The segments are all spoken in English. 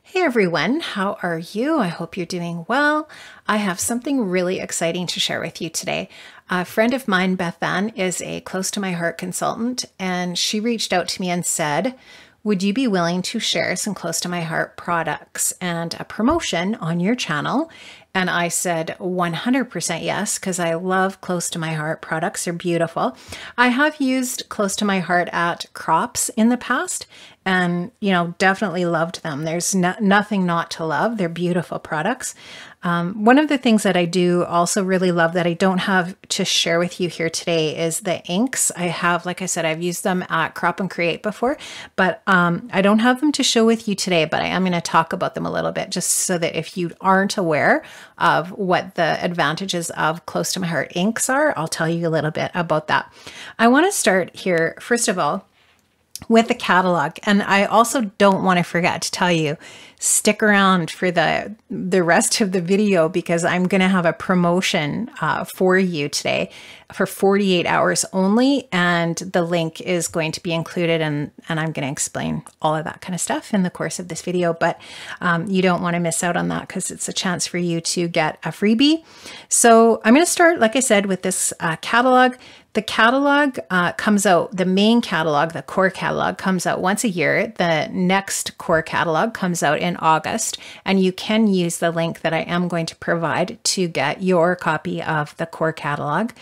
Hey everyone, how are you? I hope you're doing well. I have something really exciting to share with you today. A friend of mine, Bethanne, is a close to my heart consultant, and she reached out to me and said, would you be willing to share some close to my heart products and a promotion on your channel? And I said 100% yes, because I love close to my heart products. They're beautiful. I have used close to my heart at crops in the past and, definitely loved them. There's nothing not to love. They're beautiful products. One of the things that I do also really love that I don't have to share with you here today is the inks. I have, like I said, I've used them at Crop and Create before, but I don't have them to show with you today, but I am going to talk about them a little bit just so that if you aren't aware of what the advantages of close to my heart inks are, I'll tell you a little bit about that. I want to start here, first of all, with the catalog. And I also don't want to forget to tell you, stick around for the rest of the video because I'm going to have a promotion for you today for 48 hours only. And the link is going to be included and I'm going to explain all of that kind of stuff in the course of this video. But you don't want to miss out on that because it's a chance for you to get a freebie. So I'm going to start, like I said, with this catalog. The catalog comes out, the main catalog, the core catalog comes out once a year. The next core catalog comes out in August, and you can use the link that I am going to provide to get your copy of the core catalog.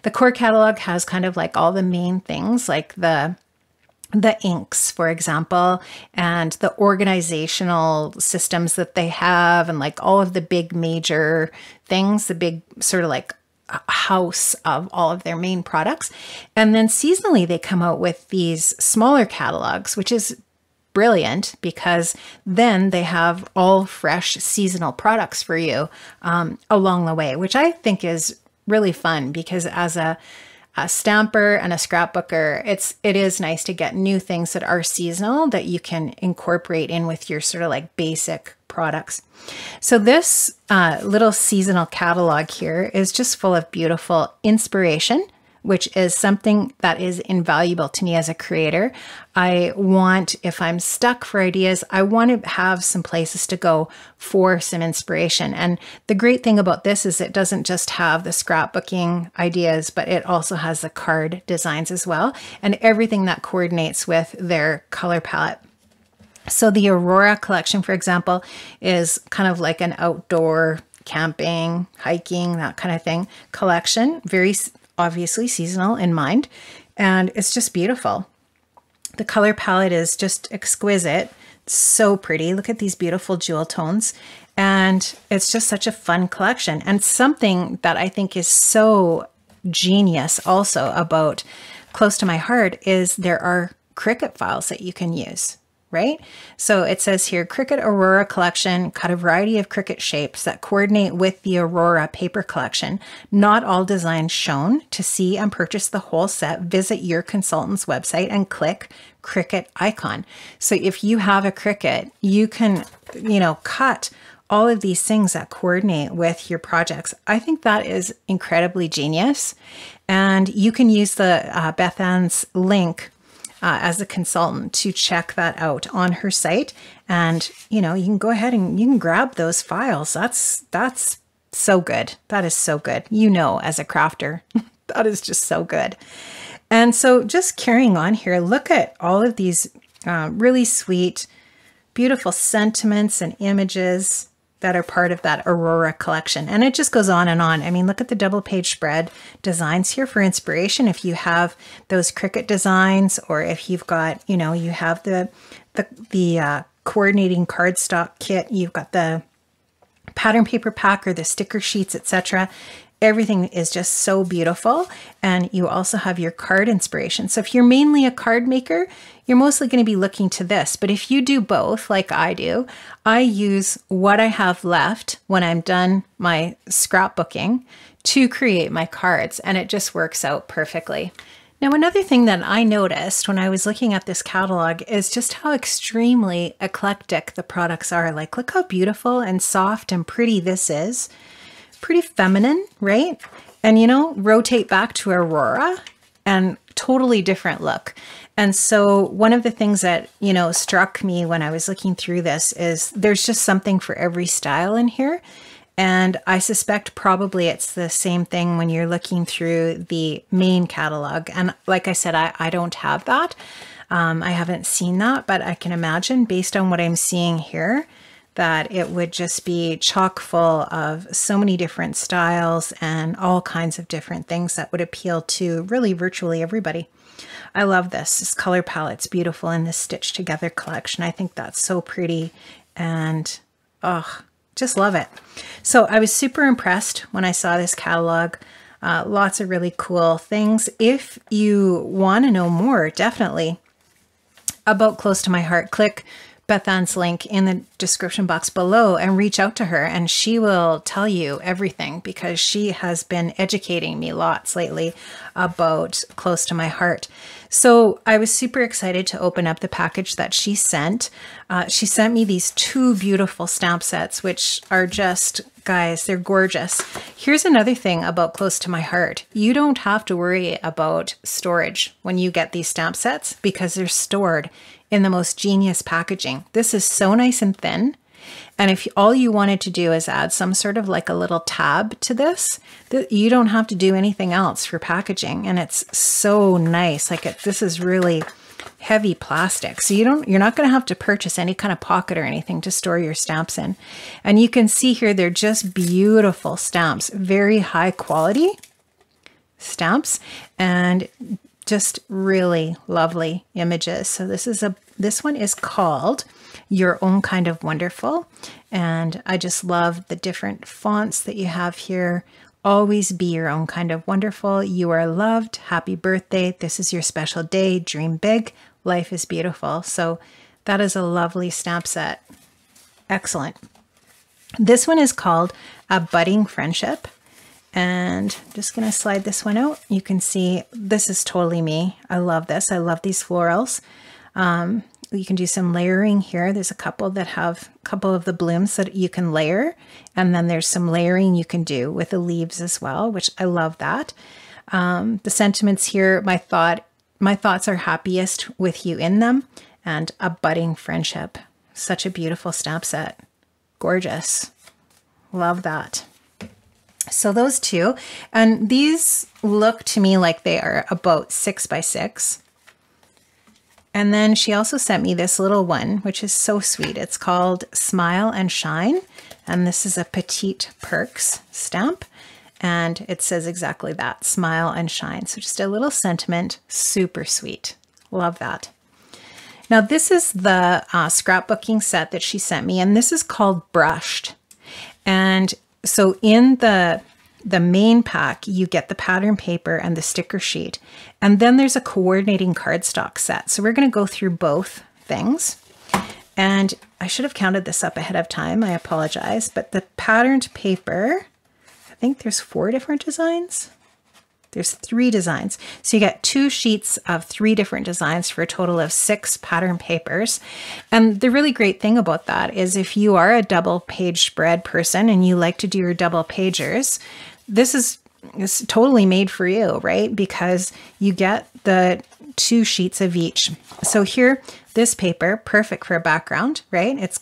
The core catalog has kind of like all the main things like the inks, for example, and the organizational systems that they have and like all of the big major things, the big sort of like house of all of their main products. And then seasonally, they come out with these smaller catalogs, which is brilliant because then they have all fresh seasonal products for you along the way, which I think is really fun because as a stamper and a scrapbooker, it is nice to get new things that are seasonal that you can incorporate in with your sort of like basic products. So this little seasonal catalog here is just full of beautiful inspiration, which is something that is invaluable to me as a creator. I want, if I'm stuck for ideas, I want to have some places to go for some inspiration. And the great thing about this is it doesn't just have the scrapbooking ideas, but it also has the card designs as well, and everything that coordinates with their color palette. So the Aurora collection, for example, is kind of like an outdoor camping, hiking, that kind of thing collection, very obviously seasonal in mind, and it's just beautiful. The color palette is just exquisite, so pretty. Look at these beautiful jewel tones, and it's just such a fun collection. And something that I think is so genius also about Close to My Heart is there are Cricut files that you can use. Right? So it says here, Cricut Aurora collection, cut a variety of Cricut shapes that coordinate with the Aurora paper collection. Not all designs shown. To see and purchase the whole set, visit your consultant's website and click Cricut icon. So if you have a Cricut, you can, cut all of these things that coordinate with your projects. I think that is incredibly genius. And you can use the Bethanne's link as a consultant to check that out on her site. And, you can go ahead and you can grab those files. That's so good. That is so good. As a crafter, that is just so good. And so just carrying on here, look at all of these really sweet, beautiful sentiments and images that are part of that Aurora collection. And it just goes on and on. I mean, look at the double page spread designs here for inspiration. If you have those Cricut designs, or if you've got, you have the coordinating cardstock kit, you've got the pattern paper pack or the sticker sheets, etc. Everything is just so beautiful. And you also have your card inspiration. So if you're mainly a card maker, you're mostly going to be looking to this. But if you do both, like I do, I use what I have left when I'm done my scrapbooking to create my cards, and it just works out perfectly. Now, another thing that I noticed when I was looking at this catalog is just how extremely eclectic the products are. Like, look how beautiful and soft and pretty this is. Pretty feminine, right? And rotate back to Aurora and totally different look. And so one of the things that, you know, struck me when I was looking through this is there's just something for every style in here. And I suspect probably it's the same thing when you're looking through the main catalog. And like I said, I don't have that. I haven't seen that, but I can imagine based on what I'm seeing here, that it would just be chock full of so many different styles and all kinds of different things that would appeal to really virtually everybody. I love this. This color palette's beautiful in this stitched together collection. I think that's so pretty and oh, just love it. So I was super impressed when I saw this catalog. Lots of really cool things. If you want to know more, definitely about Close to My Heart, click Bethanne's link in the description box below and reach out to her, and she will tell you everything because she has been educating me lots lately about Close to My Heart. So I was super excited to open up the package that she sent. She sent me these two beautiful stamp sets, which are just, guys, they're gorgeous. Here's another thing about Close to My Heart. You don't have to worry about storage when you get these stamp sets because they're stored in the most genius packaging. This is so nice and thin. And if all you wanted to do is add some sort of like a little tab to this, you don't have to do anything else for packaging. And it's so nice. Like this is really heavy plastic. So you're not going to have to purchase any kind of pocket or anything to store your stamps in. And you can see here, they're just beautiful stamps, very high quality stamps, and just really lovely images. So this one is called Your Own Kind of Wonderful. And I just love the different fonts that you have here. Always be your own kind of wonderful. You are loved. Happy birthday. This is your special day. Dream big. Life is beautiful. So that is a lovely stamp set. Excellent. This one is called A Budding Friendship. And I'm just going to slide this one out. You can see this is totally me. I love this. I love these florals. You can do some layering here. There's a couple that have a couple of the blooms that you can layer. And then there's some layering you can do with the leaves as well, which I love that. The sentiments here, my thoughts are happiest with you in them, and a budding friendship. Such a beautiful stamp set. Gorgeous. Love that. So those two, and these look to me like they are about 6 by 6. And then she also sent me this little one, which is so sweet. It's called Smile and Shine. And this is a Petite Perks stamp. And it says exactly that, Smile and Shine. So just a little sentiment, super sweet. Love that. Now this is the scrapbooking set that she sent me, and this is called Brushed. And so in the main pack, you get the pattern paper and the sticker sheet. And then there's a coordinating cardstock set. So we're going to go through both things. And I should have counted this up ahead of time. I apologize. But the patterned paper, I think there's 4 different designs. There's 3 designs. So you get 2 sheets of 3 different designs for a total of 6 pattern papers. And the really great thing about that is if you are a double page spread person and you like to do your double pagers, this is totally made for you, right? Because you get the 2 sheets of each. So here, this paper, perfect for a background, right? It's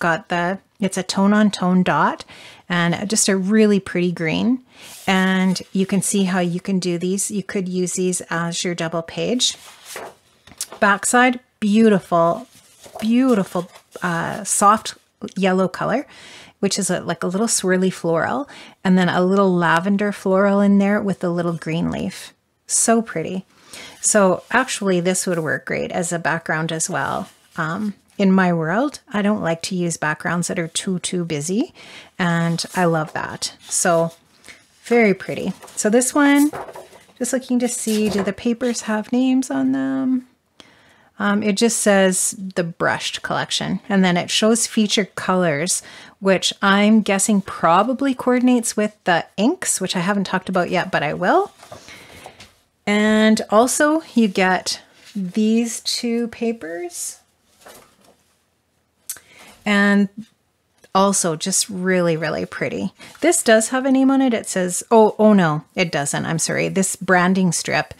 a tone-on-tone dot and just a really pretty green. And you can see how you can do these. You could use these as your double page. Backside, beautiful, beautiful soft yellow color, which is like a little swirly floral, and then a little lavender floral in there with a little green leaf. So pretty. So actually this would work great as a background as well. In my world, I don't like to use backgrounds that are too busy, and I love that. So very pretty. So this one, just looking to see, do the papers have names on them? It just says the Brushed collection, and then it shows featured colors, which I'm guessing probably coordinates with the inks, which I haven't talked about yet, but I will. And also you get these 2 papers. And also just really, really pretty. This does have a name on it. It says, oh no, it doesn't. I'm sorry. This branding strip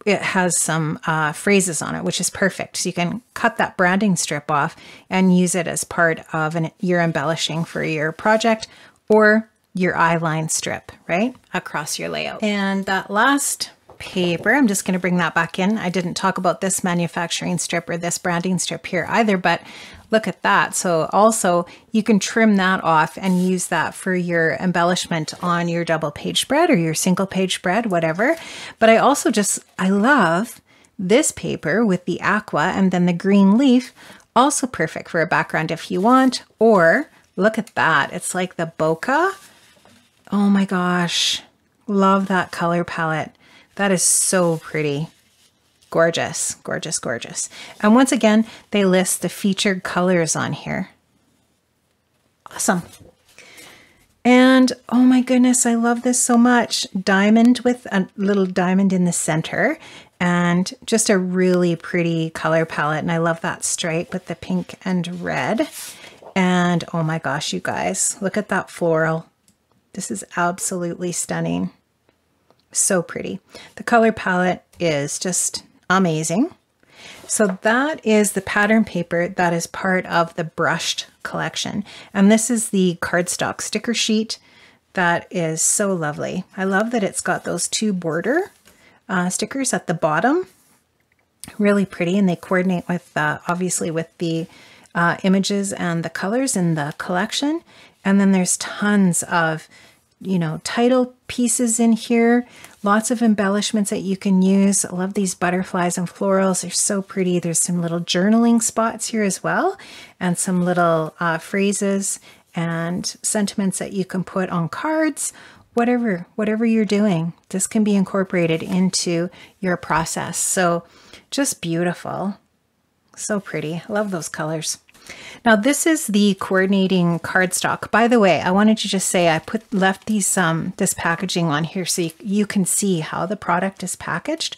it has some phrases on it, which is perfect. So you can cut that branding strip off and use it as part of your embellishing for your project or your eyeline strip, right, across your layout. And that last paper, I'm just going to bring that back in. I didn't talk about this manufacturing strip or this branding strip here either, but look at that. So also you can trim that off and use that for your embellishment on your double page spread or your single page spread, whatever. But I love this paper with the aqua and then the green leaf, also perfect for a background if you want. Or look at that. It's like the bokeh. Oh my gosh. Love that color palette. That is so pretty. Gorgeous, gorgeous, gorgeous. And once again, they list the featured colors on here. Awesome. And oh my goodness, I love this so much. Diamond with a little diamond in the center and just a really pretty color palette. And I love that stripe with the pink and red. And oh my gosh, you guys, look at that floral. This is absolutely stunning. So pretty. The color palette is just amazing. So that is the pattern paper that is part of the brushed collection. And this is the cardstock sticker sheet that is so lovely. I love that it's got those two border stickers at the bottom. Really pretty, and they coordinate with obviously with the images and the colors in the collection. And then there's tons of title pieces in here, lots of embellishments that you can use. I love these butterflies and florals. They're so pretty. There's some little journaling spots here as well, and some little phrases and sentiments that you can put on cards. Whatever you're doing, this can be incorporated into your process. So just beautiful. So pretty. I love those colors. Now this is the coordinating cardstock. By the way, I wanted to just say I left these this packaging on here so you can see how the product is packaged.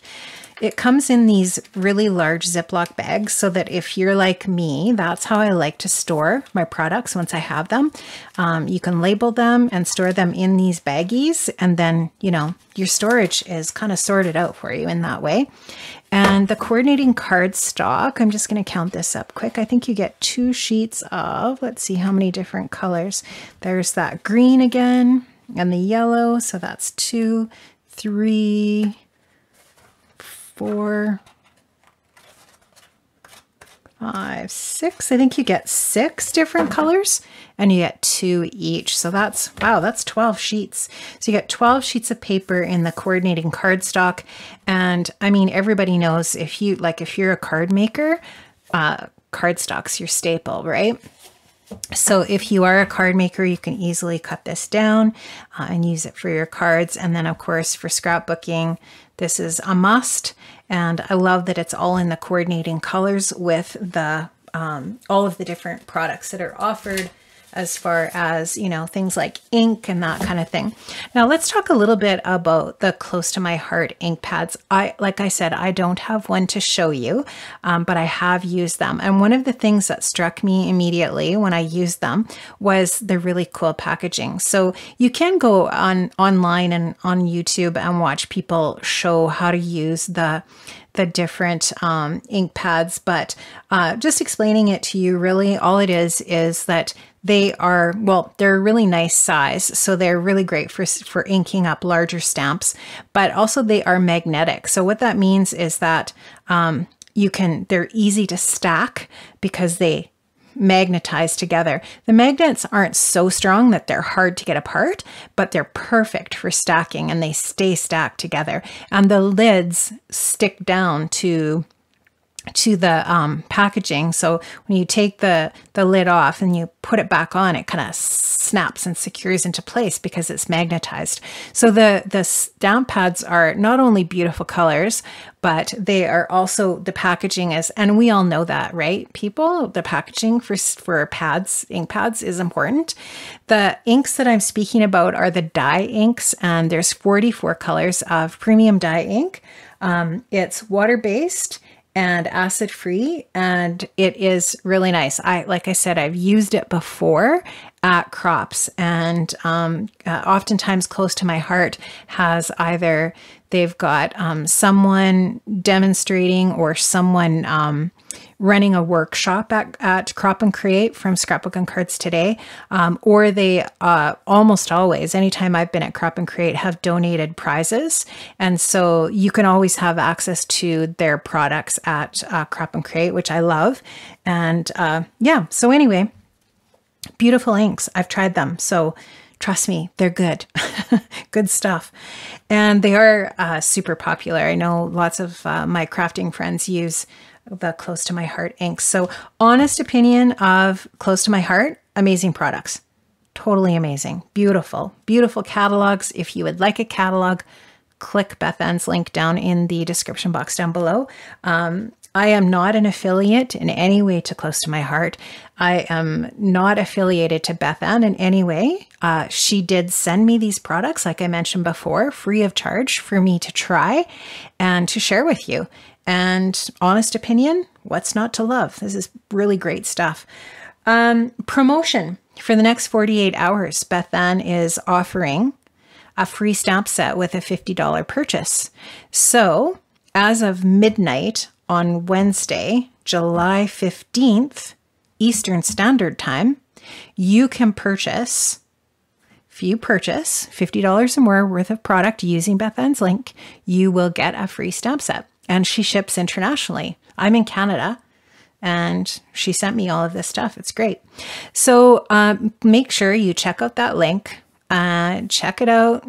It comes in these really large Ziploc bags so that if you're like me, that's how I like to store my products once I have them. You can label them and store them in these baggies, and then, your storage is kind of sorted out for you in that way. And the coordinating cardstock, I'm just going to count this up quick. I think you get 2 sheets of, let's see how many different colors. There's that green again and the yellow. So that's 2, 3, 4, 5, 6. I think you get 6 different colors and you get 2 each. So that's, wow, that's 12 sheets. So you get 12 sheets of paper in the coordinating cardstock. And I mean, everybody knows if you're a card maker, cardstock's your staple, right? So if you are a card maker, you can easily cut this down and use it for your cards. And then of course for scrapbooking, this is a must. And I love that it's all in the coordinating colors with the all of the different products that are offered, as far as, things like ink and that kind of thing. Now let's talk a little bit about the close to my heart ink pads. Like I said, I don't have one to show you, but I have used them. And one of the things that struck me immediately when I used them was the really cool packaging. So you can go online and on YouTube and watch people show how to use the different ink pads, but just explaining it to you, really all it is that they're a really nice size. So they're really great for inking up larger stamps, but also they are magnetic. So what that means is that they're easy to stack because they magnetize together. The magnets aren't so strong that they're hard to get apart, but they're perfect for stacking and they stay stacked together. And the lids stick down to the packaging. So when you take the lid off and you put it back on, it kind of snaps and secures into place because it's magnetized. So the stamp pads are not only beautiful colors, but they are also, the packaging is, and we all know that, right? People, the packaging for pads, ink pads is important. The inks that I'm speaking about are the dye inks, and there's 44 colors of premium dye ink. It's water-based and acid-free, and it is really nice. Like I said, I've used it before at crops, and oftentimes close to my heart has either They've got someone demonstrating or someone running a workshop at Crop and Create from Scrapbook and Cards Today, or they almost always, anytime I've been at Crop and Create, have donated prizes. And so you can always have access to their products at Crop and Create, which I love. And yeah, so anyway, beautiful inks. I've tried them. So trust me, they're good. Good stuff. And they are super popular. I know lots of my crafting friends use the Close to My Heart inks. So honest opinion of Close to My Heart, amazing products. Totally amazing. Beautiful, beautiful catalogs. If you would like a catalog, click Bethanne's link down in the description box down below. I am not an affiliate in any way to Close to My Heart. I am not affiliated to Bethanne in any way. She did send me these products, like I mentioned before, free of charge for me to try and to share with you. And honest opinion, what's not to love? This is really great stuff. Promotion for the next 48 hours. Bethanne is offering a free stamp set with a $50 purchase. So as of midnight on Wednesday, July 15th, Eastern Standard Time, you can purchase, if you purchase $50 or more worth of product using Bethanne's link, you will get a free stamp set. And she ships internationally. I'm in Canada and she sent me all of this stuff. It's great. So make sure you check out that link, check it out,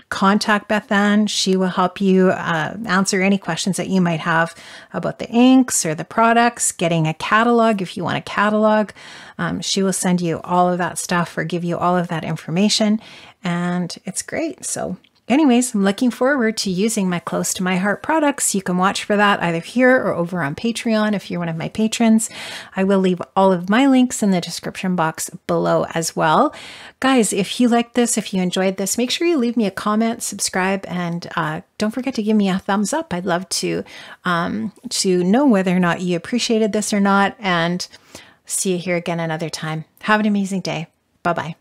contact Bethanne. She will help you answer any questions that you might have about the inks or the products, getting a catalog if you want a catalog. She will send you all of that stuff or give you all of that information, and it's great. So anyways, I'm looking forward to using my Close to My Heart products. You can watch for that either here or over on Patreon if you're one of my patrons. I will leave all of my links in the description box below as well. Guys, if you like this, if you enjoyed this, make sure you leave me a comment, subscribe, and don't forget to give me a thumbs up. I'd love to know whether or not you appreciated this or not, and see you here again another time. Have an amazing day. Bye-bye.